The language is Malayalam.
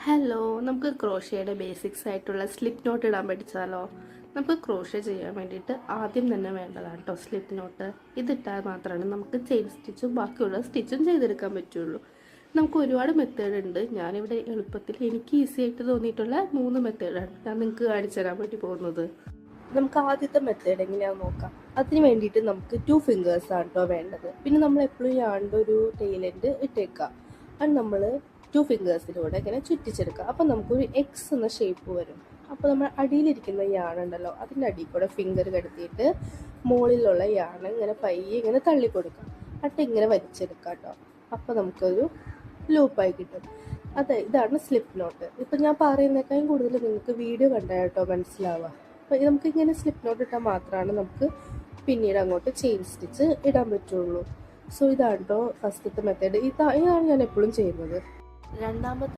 ഹലോ, നമുക്ക് ക്രോഷയുടെ ബേസിക്സ് ആയിട്ടുള്ള സ്ലിപ്പ് നോട്ട് ഇടാൻ പഠിച്ചാലോ? നമുക്ക് ക്രോഷ ചെയ്യാൻ വേണ്ടിയിട്ട് ആദ്യം തന്നെ വേണ്ടതാണ് കേട്ടോ സ്ലിപ്പ് നോട്ട്. ഇതിട്ടാൽ മാത്രമാണ് നമുക്ക് ചെയിൻ സ്റ്റിച്ചും ബാക്കിയുള്ള സ്റ്റിച്ചും ചെയ്തെടുക്കാൻ പറ്റുള്ളൂ. നമുക്ക് ഒരുപാട് മെത്തേഡ് ഉണ്ട്. ഞാനിവിടെ എളുപ്പത്തിൽ എനിക്ക് ഈസി ആയിട്ട് തോന്നിയിട്ടുള്ള 3 മെത്തേഡാണ് ഞാൻ നിങ്ങൾക്ക് കാണിച്ചു തരാൻ വേണ്ടി പോകുന്നത്. നമുക്ക് ആദ്യത്തെ മെത്തേഡ് എങ്ങനെയാണെന്ന് നോക്കാം. അതിന് വേണ്ടിയിട്ട് നമുക്ക് 2 ഫിംഗേഴ്സ് ആണ് കേട്ടോ വേണ്ടത്. പിന്നെ നമ്മൾ എപ്പോഴും യാണ്ട് ഒരു ടൈലൻഡ് ഇട്ടേക്കാം. അത് നമ്മൾ 2 ഫിംഗേഴ്സിലൂടെ ഇങ്ങനെ ചുറ്റിച്ചെടുക്കുക. അപ്പം നമുക്കൊരു എക്സ് എന്ന ഷേപ്പ് വരും. അപ്പോൾ നമ്മൾ അടിയിലിരിക്കുന്ന യാണുണ്ടല്ലോ, അതിൻ്റെ അടിയിൽ കൂടെ ഫിംഗർ കടത്തിയിട്ട് മുകളിലുള്ള യാണ് ഇങ്ങനെ പയ്യെ ഇങ്ങനെ തള്ളിക്കൊടുക്കാം. എന്നിട്ട് ഇങ്ങനെ വലിച്ചെടുക്കാം കേട്ടോ. അപ്പോൾ നമുക്കൊരു ലൂപ്പായി കിട്ടും. ഇതാണ് സ്ലിപ്പ് നോട്ട്. ഇപ്പം ഞാൻ പറയുന്നേക്കാളും കൂടുതൽ നിങ്ങൾക്ക് വീഡിയോ കണ്ടാൽ കേട്ടോ മനസ്സിലാവുക. അപ്പോൾ നമുക്കിങ്ങനെ സ്ലിപ്പ് നോട്ട് ഇട്ടാൽ മാത്രമാണ് നമുക്ക് പിന്നീട് അങ്ങോട്ട് ചെയിൻ സ്റ്റിച്ച് ഇടാൻ പറ്റുള്ളൂ. സോ ഇതാണ് കേട്ടോ ഫസ്റ്റത്തെ മെത്തേഡ്. ഇതാണ് ഞാൻ എപ്പോഴും ചെയ്യുന്നത്. രണ്ടാമത്തെ